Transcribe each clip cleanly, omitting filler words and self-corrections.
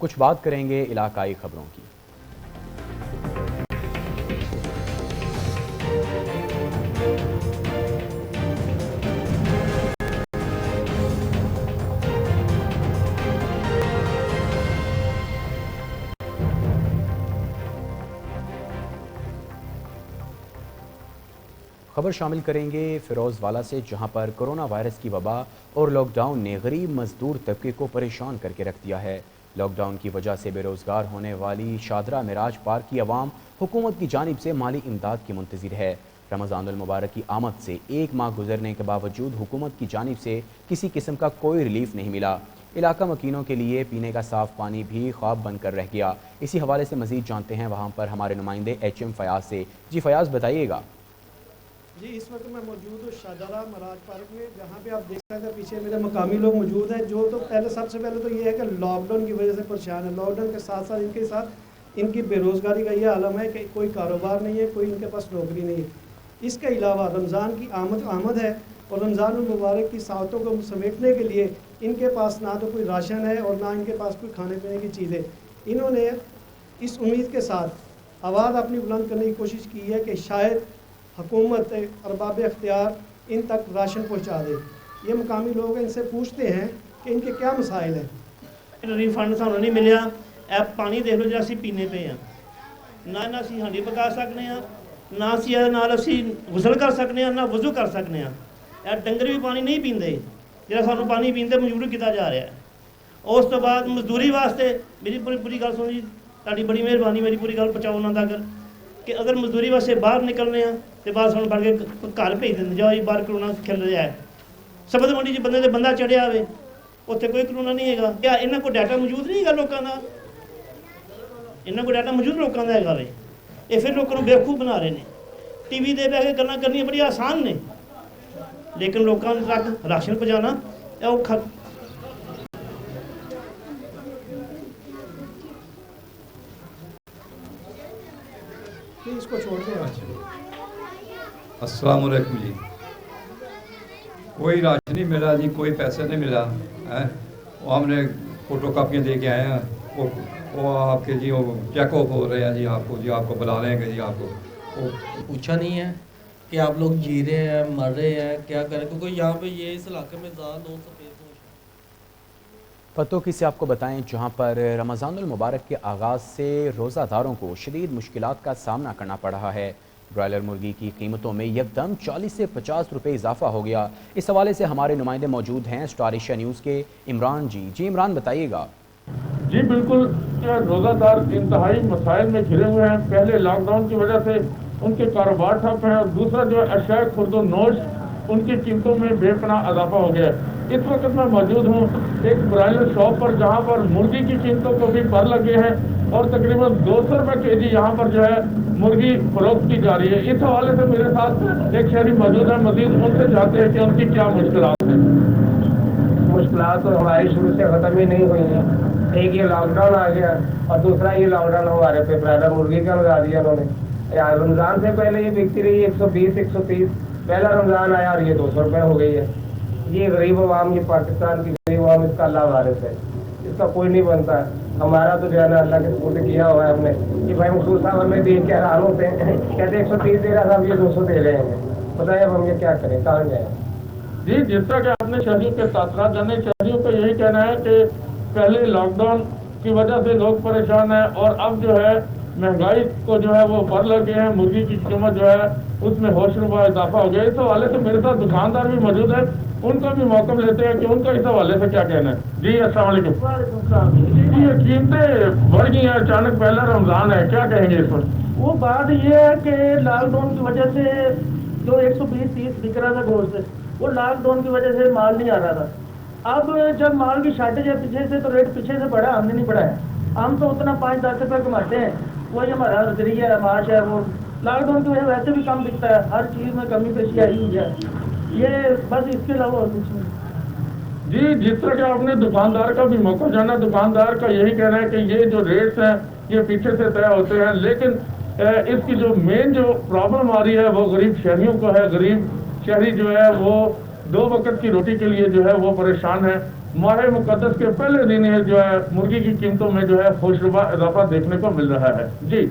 कुछ बात करेंगे इलाकाई खबरों की। खबर शामिल करेंगे फिरोजवाला से, जहां पर कोरोना वायरस की वबा और लॉकडाउन ने गरीब मजदूर तबके को परेशान करके रख दिया है। लॉकडाउन की वजह से बेरोजगार होने वाली शादरा मिराज पार्क की आवाम हुकूमत की जानिब से माली इमदाद की मुंतज़िर है। रमज़ानुल मुबारक की आमद से 1 माह गुजरने के बावजूद हुकूमत की जानिब से किसी किस्म का कोई रिलीफ नहीं मिला। इलाका मकीनों के लिए पीने का साफ पानी भी ख्वाब बनकर रह गया। इसी हवाले से मज़ीद जानते हैं वहाँ पर हमारे नुमाइंदे HM फयाज से। जी फयाज, बताइएगा। जी, इस वक्त मैं मौजूद हूँ शाहजरा मराज पार्क में, जहाँ पे आप देख सकते हैं पीछे मेरे मकामी लोग मौजूद हैं, जो तो सबसे पहले तो ये है कि लॉकडाउन की वजह से परेशान है। लॉकडाउन के साथ साथ इनकी बेरोज़गारी का ये आलम है कि कोई कारोबार नहीं है, कोई इनके पास नौकरी नहीं है। इसके अलावा रमज़ान की आमद है और रमज़ान मुबारक की सावतों को समेटने के लिए इनके पास ना तो कोई राशन है और ना इनके पास कोई खाने पीने की चीज़ें। इन्होंने इस उम्मीद के साथ आवाज़ अपनी बुलंद करने की कोशिश की है कि शायद हुकूमत अरबाब इख्तियार इन तक राशन पहुंचा दे। ये मकामी लोग इनसे पूछते हैं कि इनके क्या मसाइल हैं। रिफंड सानू नहीं मिलिया। ए पानी देख लो जो असी पीने पे हैं, ना असी हांडी पका सकते हैं, ना असी असी गुसल कर सकते हैं, ना वज़ू कर सकते हैं। ए डंगर भी पानी नहीं पींदे, जो सानू पानी पींदे मजबूर किया जा रहा है। उस तो बाद मजदूरी वास्ते मेरी पूरी गल सुनो जी, तुहाडी बड़ी मेहरबानी, मेरी पूरी गल पहुँचाओ उन्हां तक कि अगर मजदूरी वास्ते बाहर निकलने हैं तो बाहर सानू बढ़ के घर भेज देंगे, जाओ जी बाहर करोना खिल रहा है। सबद मंडी च बंदे बंदा चढ़िया आए, उत्थे कोई करोना नहीं है। क्या इन्हों को डाटा मौजूद नहीं है लोगों का? इन्हों को डाटा मौजूद लोगों का है। ये फिर लोगों को बेवकूफ़ बना रहे हैं। TV दे बह के गल्लां करनियां बड़ी आसान ने, लेकिन लोगों तक राशन पहुँचाना औखा। इसको छोड़ते हैं। अस्सलाम वालेकुम जी। कोई राशन नहीं मिला जी, कोई पैसे नहीं मिला है। वो हमने फ़ोटो कापियाँ दे के आए हैं, वो आपके जी वो चेकअप हो रहे हैं जी, आपको बुला लेंगे जी। आपको पूछा नहीं है कि आप लोग जी रहे हैं, मर रहे हैं, क्या करें, क्योंकि यहाँ पे ये इस इलाके में ज़्यादा लोग सफ़ेद हो। पतों की से आपको बताएं, जहां पर रमज़ानुल मुबारक के आगाज़ से रोज़ादारों को शदीद मुश्किलात का सामना करना पड़ रहा है। ब्रॉयलर मुर्गी की कीमतों में यकदम 40 से 50 रुपये इजाफा हो गया। इस हवाले से हमारे नुमाइंदे मौजूद हैं स्टार एशिया न्यूज़ के इमरान जी। जी इमरान, बताइएगा। जी बिल्कुल, रोज़ादार इंतहाई मसाइल में घिरे हुए हैं। पहले लॉकडाउन की वजह से उनके कारोबार ठप हैं, और दूसरा जो है अशाए खुर्दो नोश उनकी कीमतों में बेपनाह इजाफा हो गया। इस वक्त मैं मौजूद हूँ एक ब्रॉयलर शॉप पर, जहाँ पर मुर्गी की कीमतों को भी पर लगे हैं और तकरीबन 200 रुपये केजी यहाँ पर जो है मुर्गी फरोख्त की जा रही है। इस हवाले से मेरे साथ एक शहरी मौजूद है, मजीद उनसे जानते हैं कि उनकी क्या मुश्किलात हैं। मुश्किलात तो हमारी शुरू से ख़त्म ही नहीं हुई हैं। एक ये लॉकडाउन आ गया और दूसरा ये लॉकडाउन हमारे पे ब्रॉयलर मुर्गी का लगा दिया उन्होंने। यार रमज़ान से पहले ये बिकती रही 120 130, पहला रमज़ान आया और ये 200 रुपये हो गई है। ये गरीब अवाम, ये पाकिस्तान की गरीब अवाम, इसका अल्लाह वारिस है, इसका कोई नहीं बनता है। हमारा तो जो है ना अल्लाह के सुपुर्द किया हुआ है हमने कि भाई मसूद साहब हमें देख के हैरान होते हैं, कहते 130 दे रहा था, अब ये 200 दे रहे हैं। बताइए अब हम ये क्या करें, कहाँ जाए? जी, जिस तरह के आपने शहरियों के तासरात जाने, शहरियों का यही कहना है कि पहले लॉकडाउन की वजह से लोग परेशान हैं और अब जो है महंगाई को जो है वो पर लगे हैं। मुर्गी की कीमत जो है उसमें होशरुबा इजाफा हो गया। इस हवाले से मेरे साथ दुकानदार भी मौजूद है, उनका भी मौका लेते हैं कि उनका इस हवाले से क्या कहना है। जी अस्सलाम वालेकुम। जी, ये कीमतें बढ़ गई हैं अचानक, पहला रमज़ान है, क्या कहेंगे इस पर? वो बात ये है कि लॉकडाउन की वजह से जो 120-30 बिक रहा था गोश्त, वो लॉकडाउन की वजह से माल नहीं आ रहा था। अब जब माल की शार्टेज है पीछे से, तो रेट पीछे से बढ़ा, आमदनी बढ़ा है। हम तो उतना 5-10 रुपये कमाते हैं, वही हमारा जरिया माश है। वो लॉकडाउन की वजह वैसे भी कम बिकता है, हर चीज़ में कमी पेशी आई हुई है। ये बस, इसके अलावा और कुछ नहीं। जी, जिस तरह के आपने दुकानदार का भी मौका जाना, दुकानदार का यही कहना है कि ये जो रेट्स हैं ये पीछे से तय होते हैं, लेकिन इसकी जो मेन जो प्रॉब्लम आ रही है वो गरीब शहरियों को है। गरीब शहरी जो है वो 2 वक्त की रोटी के लिए जो है वो परेशान है। माह मुकद्दस के पहले दिन ये जो है मुर्गी की कीमतों में जो है खुशनुमा इजाफा देखने को मिल रहा है। जी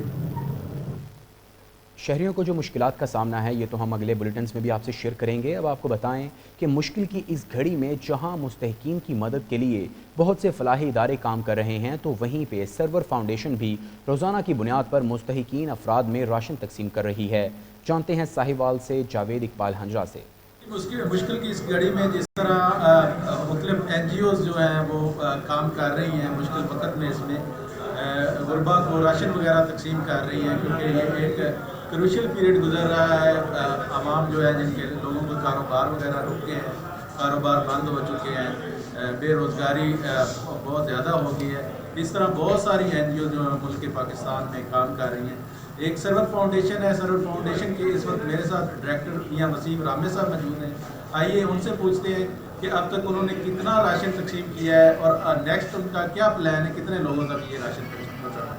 शहरियों को जो मुश्किलात का सामना है ये तो हम अगले बुलेटिन्स में भी आपसे शेयर करेंगे। अब आपको बताएं कि मुश्किल की इस घड़ी में जहां मुस्तहिकीन की मदद के लिए बहुत से फलाही इदारे काम कर रहे हैं, तो वहीं पे सरवर फाउंडेशन भी रोज़ाना की बुनियाद पर मुस्तहिकीन अफराद में राशन तकसीम कर रही है। जानते हैं साहिवाल से जावेद इकबाल हंजरा से। मुश्किल की इस घड़ी में जिस तरह मुख्तलिफ NGOs जो हैं वो काम कर रही हैं, मुश्किल वक्त में इसमें गुरबा को राशन वगैरह तकसीम कर रही हैं, क्योंकि ये एक क्रूशियल पीरियड गुजर रहा है। आवाम जो है जिनके लोगों के कारोबार वगैरह रुक गए हैं, कारोबार बंद हो चुके हैं, बेरोज़गारी बहुत ज़्यादा हो गई है। इस तरह बहुत सारी NGO जो है मुल्क पाकिस्तान में काम कर रही हैं। एक सरवर फाउंडेशन है, सरवर फाउंडेशन के इस वक्त मेरे साथ डायरेक्टर मियां वसीम रामे साहब मौजूद हैं। आइए उनसे पूछते हैं कि अब तक उन्होंने कितना राशन तकसीम किया है और नेक्स्ट उनका क्या प्लान है, कितने लोगों तक ये राशन तकसीम पहुँचाना है।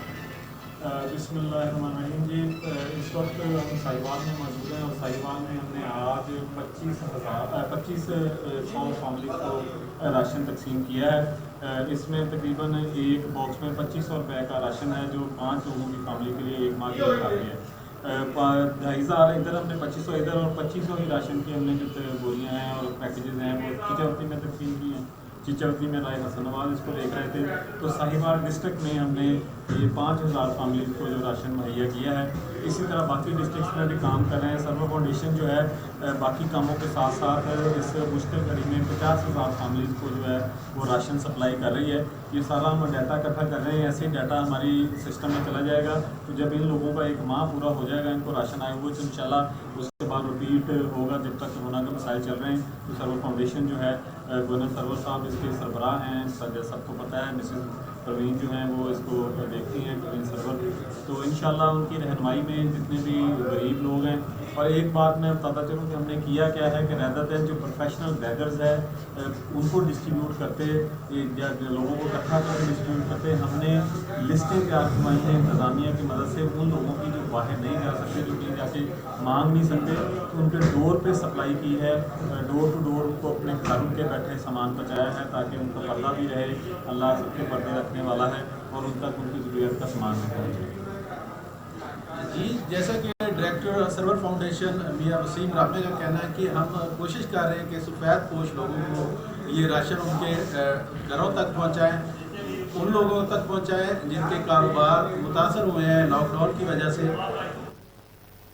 बिस्मिल्लाहिर्रहमानिर्रहीम जी, इस वक्त हम साहिवाल में मौजूद हैं और साहिवाल में हमने आज 2500 फैमिली को राशन तकसीम किया है। इसमें तकरीबन एक बॉक्स में 2500 रुपये का राशन है, जो 5 लोगों की फैमिली के लिए एक माह की काफ़ी है। 2500 इधर हमने 2500 इधर और 2500 ही राशन की हमने जो बोरियाँ हैं और पैकेजेस हैं वो चिचौती में तकसीम की हैं। चिचौती में राय हसन नवाज इसको देख रहे थे, तो साहिवाल डिस्ट्रिक्ट में हमने ये 5000 फैमिली को जो राशन मुहैया किया है। इसी तरह बाकी डिस्ट्रिक्ट्स में भी काम कर रहे हैं। सर्वर फाउंडेशन जो है बाकी कामों के साथ साथ इस मुश्किल घड़ी में 50,000 फैमिलीज़ को जो है वो राशन सप्लाई कर रही है। ये सारा हम डाटा इकट्ठा कर रहे हैं, ऐसे ही डाटा हमारी सिस्टम में चला जाएगा। तो जब इन लोगों का एक माह पूरा हो जाएगा, इनको राशन आए हुए, तो इंशाल्लाह उसके बाद रिपीट होगा जब तक कोरोना के मसाइल चल रहे हैं। तो सर्वर फाउंडेशन जो है गवर्नर सरवर साहब इसके सरबराह हैं, सबको पता है। मिसेस परवीन जो हैं वो इसको देखती हैं, परवीन सरवर। तो इंशाल्लाह उनकी रहनुमाई में जितने भी गरीब लोग हैं, और एक बात मैं बताता चलूँ कि हमने किया क्या है कि रैदर देन जो प्रोफेशनल बैगर्स है उनको डिस्ट्रीब्यूट करते या लोगों को इकट्ठा करके डिस्ट्रीब्यूट करते, हमने लिस्टें तैयार करवाई हैं इंतज़ामिया की मदद से। उन लोगों की जो बाहर नहीं जा सकते, जो कहीं जाके मांग नहीं सकते, तो उनके डोर पे सप्लाई की है। डोर टू डोर उनको अपने घर के बैठे सामान पहुँचाया है, ताकि उनका पर्दा भी रहे। अल्लाह सबके पर्दे रखने वाला है और उन तक उनकी ज़रूरत का सामान भी पहुँचे। जी, जैसा कि डायरेक्टर सर्वर फाउंडेशन मियां वसीम रामे का कहना है कि हम कोशिश कर रहे हैं कि सफ़ेद पोश लोगों को ये राशन उनके घरों तक पहुंचाएं, उन लोगों तक पहुंचाएं जिनके कारोबार मुतासर हुए हैं लॉकडाउन की वजह से।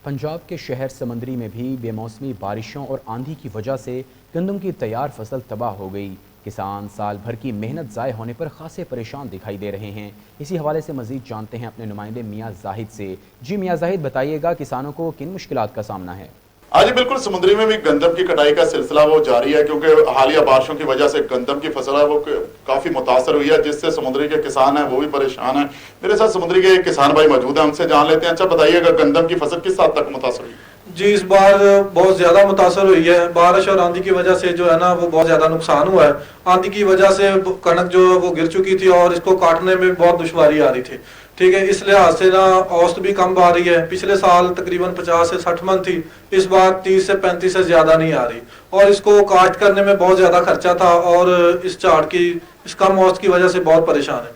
पंजाब के शहर समंदरी में भी बेमौसमी बारिशों और आंधी की वजह से गंदम की तैयार फसल तबाह हो गई। किसान साल भर की मेहनत ज़ाय होने पर खासे परेशान दिखाई दे रहे हैं। इसी हवाले से मज़ीद जानते हैं अपने नुमाइंदे मियाँ जाहिद से। जी मियाँ जाहिद, बताइएगा किसानों को किन मुश्किलात का सामना है? आज बिल्कुल समुद्री में भी गंदम की कटाई का सिलसिला वो जारी है, क्योंकि हालिया बारिशों की वजह से गंदम की फसल है वो काफी मुतासर हुई है, जिससे समुद्री के किसान हैं वो भी परेशान हैं। मेरे साथ समुद्री के एक किसान भाई मौजूद हैं, उनसे जान लेते हैं। अच्छा बताइएगा, गंदम की फसल किस हद तक मुतासर हुई? जी, इस बार बहुत ज़्यादा मुतासर हुई है। बारिश और आंधी की वजह से जो है ना वो बहुत ज़्यादा नुकसान हुआ है। आंधी की वजह से कणक जो वो गिर चुकी थी और इसको काटने में बहुत दुश्वारी आ रही थी। ठीक है, इस लिहाज से ना औसत भी कम आ रही है। पिछले साल तकरीबन 50 से 60 मन थी, इस बार 30 से 35 से ज़्यादा नहीं आ रही, और इसको काश्त करने में बहुत ज़्यादा खर्चा था, और इस झाड़ की इस कम औसत की वजह से बहुत परेशान है।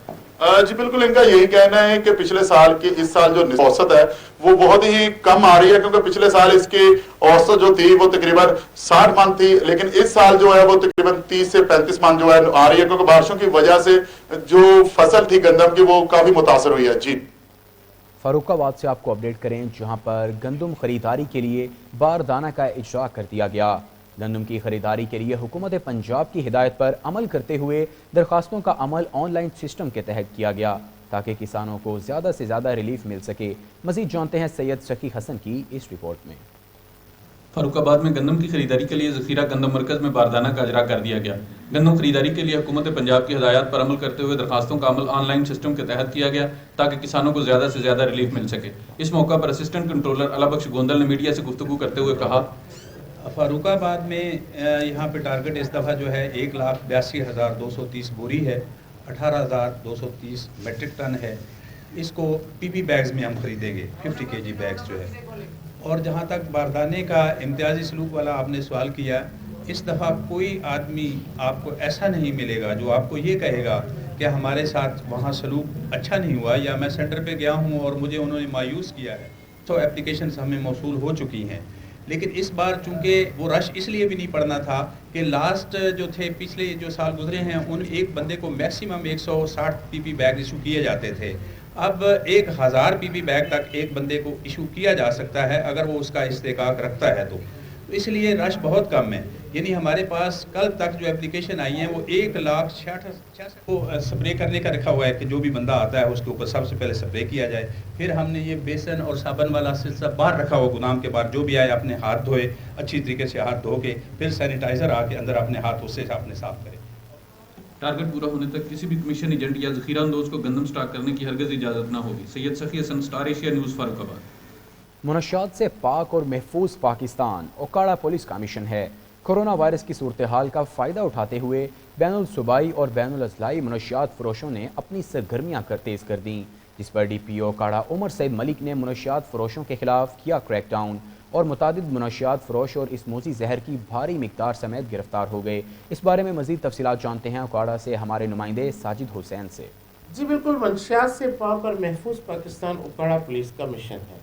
जी बिल्कुल, इनका यही कहना है कि पिछले साल की इस साल जो औसत है वो बहुत ही कम आ रही है, क्योंकि पिछले साल इसकी औसत जो थी वो तकरीबन 60 मन थी, लेकिन इस साल जो है वो तकरीबन 30 से 35 मन जो है आ रही है, क्योंकि बारिशों की वजह से जो फसल थी गंदम की वो काफी मुतासर हुई है। जी, फर्रुखाबाद से आपको अपडेट करें, जहां पर गंदम खरीदारी के लिए बारदाना का इजरा कर दिया गया। गंदम की खरीदारी के लिए हुकूमत पंजाब की हिदायत पर अमल करते हुए दरखास्तों का अमल ऑनलाइन सिस्टम के तहत किया गया, ताकि किसानों को ज़्यादा से ज़्यादा रिलीफ मिल सके। मज़ीद जानते हैं सैयद शकी हसन की इस रिपोर्ट में। फर्रुखाबाद में गंदम की खरीदारी के लिए ज़खीरा गंदम मरकज़ में बारदाना का इजरा कर दिया गया। गंदम खरीदारी के लिए हुकूमत पंजाब की हिदायत पर अमल करते हुए दरखास्तों का अमल ऑनलाइन सिस्टम के तहत किया गया, ताकि किसानों को ज़्यादा से ज़्यादा रिलीफ मिल सके। इस मौका पर असिस्टेंट कंट्रोलर अलाबख्श गोंदल ने मीडिया से गुफ्तगू करते हुए कहा, फर्रुखाबाद में यहाँ पे टारगेट इस दफ़ा जो है 1,82,230 बोरी है, 18,230 मेट्रिक टन है। इसको PP बैग्स में हम खरीदेंगे, 50 kg बैग्स जो है। और जहाँ तक बारदाने का इम्तियाजी सलूक वाला आपने सवाल किया, इस दफ़ा कोई आदमी आपको ऐसा नहीं मिलेगा जो आपको ये कहेगा कि हमारे साथ वहाँ सलूक अच्छा नहीं हुआ या मैं सेंटर पे गया हूँ और मुझे उन्होंने मायूस किया है। तो एप्लीकेशंस हमें मौसूल हो चुकी हैं, लेकिन इस बार चूँकि वो रश इसलिए भी नहीं पड़ना था कि लास्ट जो थे पिछले जो साल गुजरे हैं उन एक बंदे को मैक्सिमम 160 पीपी बैग इशू किए जाते थे। अब 1000 पीपी बैग तक एक बंदे को इशू किया जा सकता है अगर वो उसका इस्तेकाक रखता है तो इसलिए रश बहुत कम है। यानी हमारे पास कल तक जो एप्लीकेशन आई हैं वो 1,66,000 को स्प्रे करने का रखा हुआ है कि जो भी बंदा आता है उसके ऊपर सबसे पहले स्प्रे किया जाए। फिर हमने ये बेसन और साबन वाला सिलसिला बाहर रखा हुआ, गुदाम के बाहर जो भी आए अपने हाथ धोए, अच्छी तरीके से हाथ धो के फिर सैनिटाइज़र आके अंदर अपने हाथ उससे अपने साफ करें। टारगेट पूरा होने तक किसी भी कमीशन एजेंट या ज़ख़ीरा अंदोज़ को गंदम स्टॉक करने की हरगिज़ इजाज़त न होगी। Syed Safi Hasan, star Asia news, Farooqabad. मुनशियात से पाक और महफूज पाकिस्तान ओकाड़ा पुलिस का मिशन है। कोरोना वायरस की सूरत हाल का फ़ायदा उठाते हुए बैनुल सूबाई और बैनुल अज़लाई मुनशियात फरोशों ने अपनी सरगर्मियाँ तेज़ कर दी, जिस पर DPO ओकाड़ा उमर सईद मलिक ने मुनशियात फरोशों के खिलाफ किया क्रैकडाउन और मुतादिद मुनशियात फरोश और इसमोजी जहर की भारी मिकदार समेत गिरफ्तार हो गए। इस बारे में मज़ीद तफसीलात जानते हैं ओकाड़ा से हमारे नुमाइंदे साजिद हुसैन से। जी बिल्कुल, मंशियात से पाक और महफूज पाकिस्तान ओकाड़ा पुलिस का मिशन है।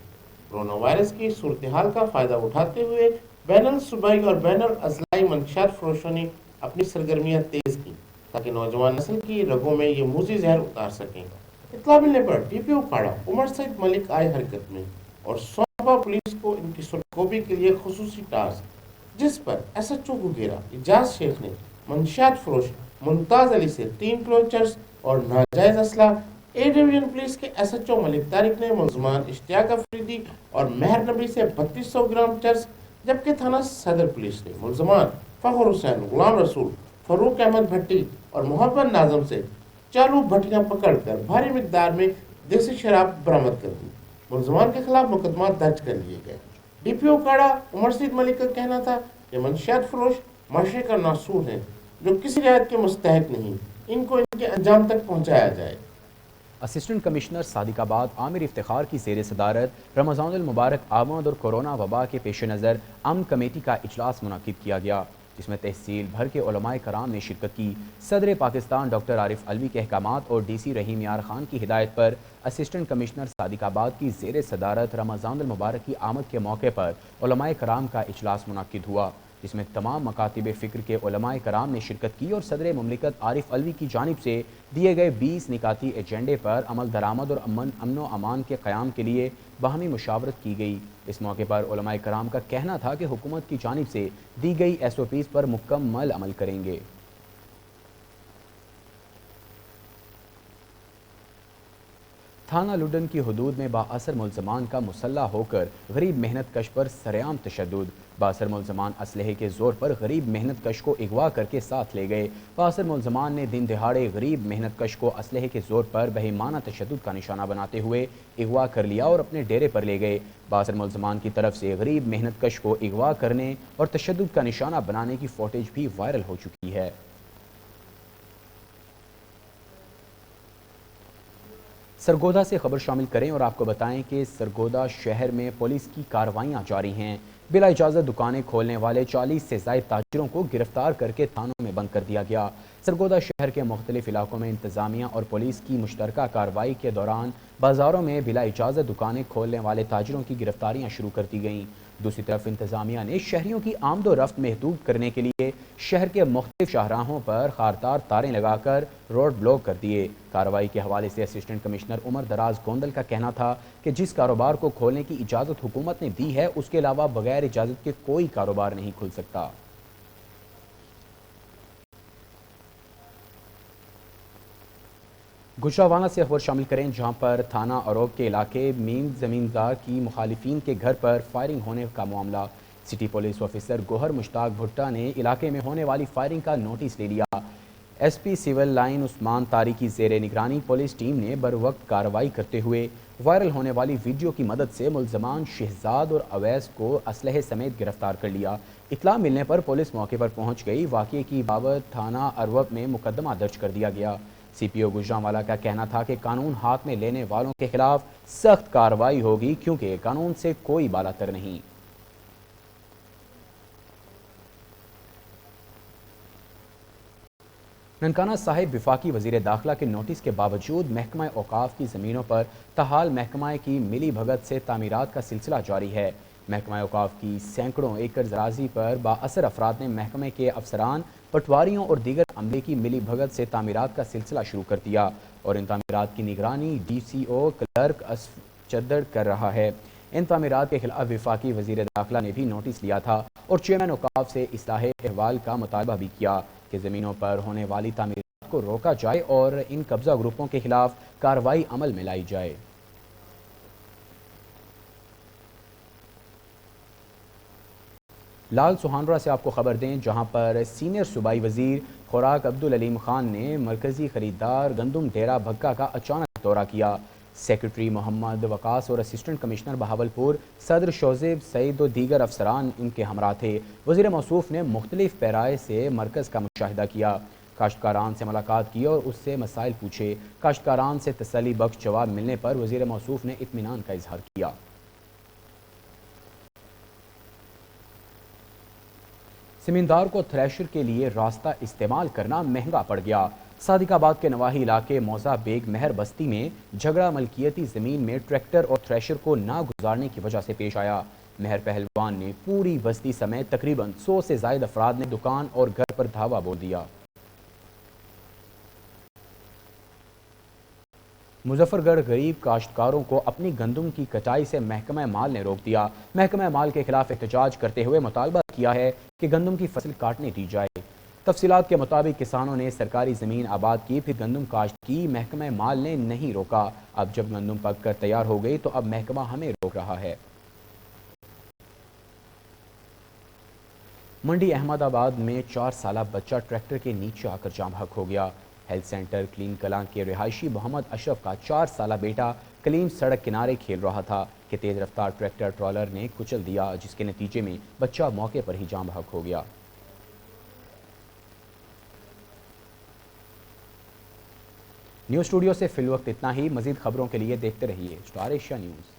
कोरोना वायरस की सूरत हाल का फ़ायदा उठाते हुए बैनुल सूबाई और बैनुल अज़लाई मंशियात फरोशों ने अपनी सरगर्मियाँ तेज़ की ताकि नौजवान नस्ल की रगों में ये मूजी जहर उतार सकें। इत्तला मिलने पर DPO ओकाड़ा उमर सईद मलिक आए हरकत में और सौंपा पुलिस को इनकी सुरखोबी के लिए खुसूसी टास्क, जिस पर SHO गुगेरा इजाज शेख ने मंशियात फरोश मुमताज़ अली से 3 किलो चर्स और नाजायज़ असला, A डिवीजन पुलिस के SHO मलिक तारिक ने मुलज़मान इश्तियाक अफरीदी और मेहर नबी से 3200 ग्राम चर्स, जबकि थाना सदर पुलिस ने मुलज़मान फ़खर हुसैन, गुलाम रसूल, फ़रूक अहमद भट्टी और मोहब्बत नाज़म से चालू भट्टियाँ पकड़कर भारी मिकदार में देसी शराब बरामद कर दी। मुलज़मान के खिलाफ मुकदमा दर्ज कर लिए गए। DPO ओकाड़ा उमर सईद मलिक का कहना था कि मंशियात फरोश माशरे का नासूर है जो किसी रियायत के मुस्तहक नहीं, इनको इनके अंजाम तक पहुँचाया जाए। असिस्टेंट कमिश्नर सादिकाबाद आमिर इफ्तिखार की ज़ेर सदारत रमज़ानुल मुबारक आमद और कोरोना वबा के पेश नज़र अमन कमेटी का इजलास मुनक़िद किया गया, जिसमें तहसील भर के उलमाए कराम ने शिरकत की। सदर पाकिस्तान डॉक्टर आरिफ अलवी के अहकामात और DC रहीम यार खान की हिदायत पर असिस्टेंट कमिश्नर सादिकाबाद की ज़ेर सदारत रमज़ानुल मुबारक की आमद के मौके पर उलमाए कराम का इजलास मुनक़िद हुआ, जिसमें तमाम मकातिब फ़िक्र के उलमाए कराम ने शिरकत की और सदर मुमलिकत आरिफ अलवी की जानिब से दिए गए 20 निकाती एजेंडे पर अमल दरामद और अमन व अमान के क़याम के लिए बाहमी मुशावरत की गई। इस मौके पर उलमाए कराम का कहना था कि हुकूमत की जानिब से दी गई SOPs पर मुकम्मल अमल करेंगे। थाना लुडन की हदूद में बाअसर मुलज़मान का मुसल्ला होकर गरीब मेहनत कश पर सरेआम तशद्दुद। बाअसर मुलज़मान असलहे के ज़ोर पर गरीब मेहनत कश को अगवा करके साथ ले गए। बाअसर मुलज़मान ने दिन दिहाड़े गरीब मेहनत कश को असलहे के ज़ोर पर बेईमाना तशद्दुद का निशाना बनाते हुए अगवा कर लिया और अपने डेरे पर ले गए। बाअसर मुलज़मान की तरफ से गरीब मेहनत कश को अगवा करने और तशद्दुद का निशाना बनाने की फुटेज भी वायरल हो चुकी है। सरगोदा से खबर शामिल करें और आपको बताएं कि सरगोदा शहर में पुलिस की कार्रवाइयां जारी हैं। बिला इजाज़त दुकानें खोलने वाले 40 से ज़ायद ताजिरों को गिरफ्तार करके थानों में बंद कर दिया गया। सरगोदा शहर के मुख्तलिफ इलाकों में इंतज़ामिया और पुलिस की मुश्तरका कार्रवाई के दौरान बाज़ारों में बिला इजाज़त दुकानें खोलने वाले ताजिरों की गिरफ्तारियाँ शुरू कर दी गईं। दूसरी तरफ इंतज़ामिया ने शहरियों की आमदो रफ्त महदूद करने के लिए शहर के मुख्तलिफ शाहराहों पर खारदार तारें लगाकर रोड ब्लॉक कर दिए। कार्रवाई के हवाले से असिस्टेंट कमिश्नर उमर दराज गोंदल का कहना था कि जिस कारोबार को खोलने की इजाज़त हुकूमत ने दी है उसके अलावा बगैर इजाज़त के कोई कारोबार नहीं खुल सकता। गुजरावाला से खबर शामिल करें, जहां पर थाना अरोब के इलाके मीम ज़मींदार की मुखालिफिन के घर पर फायरिंग होने का मामला। City police officer Gohar Mushtaq भुट्टा ने इलाके में होने वाली फायरिंग का नोटिस ले लिया। SP सिविल लाइन उस्मान तारी की ज़ेर निगरानी पुलिस टीम ने बर वक्त कार्रवाई करते हुए वायरल होने वाली वीडियो की मदद से मुलज़मान शहजाद और अवैस को असलहे समेत गिरफ्तार कर लिया। इत्तला मिलने पर पुलिस मौके पर पहुंच गई। वाक़े की बाबत थाना अरवब में मुकदमा दर्ज कर दिया गया। CPO गुजरांवाला का कहना था कि कानून हाथ में लेने वालों के खिलाफ सख्त कार्रवाई होगी, क्योंकि कानून से कोई बालातर नहीं। ननकाना साहिब वफाकी वज़ीर दाखिला के नोटिस के बावजूद महकमा औकाफ की ज़मीनों पर तहाल महकमा की मिली भगत से तामीरात का सिलसिला जारी है। महकमा औकाफ की सैकड़ों एकड़ ज़राजी पर बाअसर अफराद ने महकमे के अफसरान, पटवारियों और दीगर अमले की मिली भगत से तामीरात का सिलसिला शुरू कर दिया और इन तामीरात की निगरानी DCO क्लर्क असफ चद्दड़ कर रहा है। इन तामीरात के खिलाफ वफाकी वज़ीर दाखिला ने भी नोटिस लिया था और चेयरमैन औकाफ से इस्लाहे अहवाल का मुतालबा भी किया कि ज़मीनों पर होने वाली तामीरात को रोका जाए और इन कब्जा ग्रुपों के खिलाफ कार्रवाई अमल में लाई जाए। लाल सुहानरा से आपको खबर दें, जहां पर सीनियर सूबाई वजीर खुराक अब्दुल अलीम खान ने मरकजी खरीदार गंदम डेरा भक्का का अचानक दौरा किया। सेक्रेटरी मोहम्मद वकास और असिस्टेंट कमिश्नर बहावलपुर सदर शोजेब सईद और दीगर अफसरान इनके हमरा थे। वज़ीर मौसूफ ने मुख्तलिफ पैराए से मरकज़ का मुशाहिदा किया, काश्तकारान से मुलाकात की और उससे मसाइल पूछे। काश्तकारान से तसल्ली बख्श जवाब मिलने पर वज़ीर मौसूफ ने इत्मीनान का इजहार किया। ज़मींदार को थ्रेशर के लिए रास्ता इस्तेमाल करना महंगा पड़ गया। सादिकाबाद के नवाही इलाके मौजा बेग महर बस्ती में झगड़ा मलकियती ज़मीन में ट्रैक्टर और थ्रेशर को ना गुजारने की वजह से पेश आया। महर पहलवान ने पूरी बस्ती समेत तकरीबन 100 से ज़ायद अफराद ने दुकान और घर पर धावा बोल दिया। मुजफ्फरगढ़ गरीब काश्तकारों को अपनी गंदम की कटाई से महकमा माल ने रोक दिया। महकमा माल के खिलाफ एहतजाज करते हुए मुतालबा किया है कि गंदम की फसल काटने दी जाए। तफसीलात के मुताबिक किसानों ने सरकारी ज़मीन आबाद की, फिर गंदम काश्त की। महकमा माल ने नहीं रोका। अब जब गंदम पक कर तैयार हो गई तो अब महकमा हमें रोक रहा है। मंडी अहमदाबाद में 4 साला बच्चा ट्रैक्टर के नीचे आकर जाम हक हो गया। हेल्थ सेंटर क्लीन कलां के रिहायशी मोहम्मद अशरफ का 4 साला बेटा कलीम सड़क किनारे खेल रहा था कि तेज रफ्तार ट्रैक्टर ट्रॉलर ने कुचल दिया, जिसके नतीजे में बच्चा मौके पर ही जाम हक हो गया। न्यूज़ स्टूडियो से फिलवक्त इतना ही। मज़ीद खबरों के लिए देखते रहिए स्टार एशिया न्यूज़।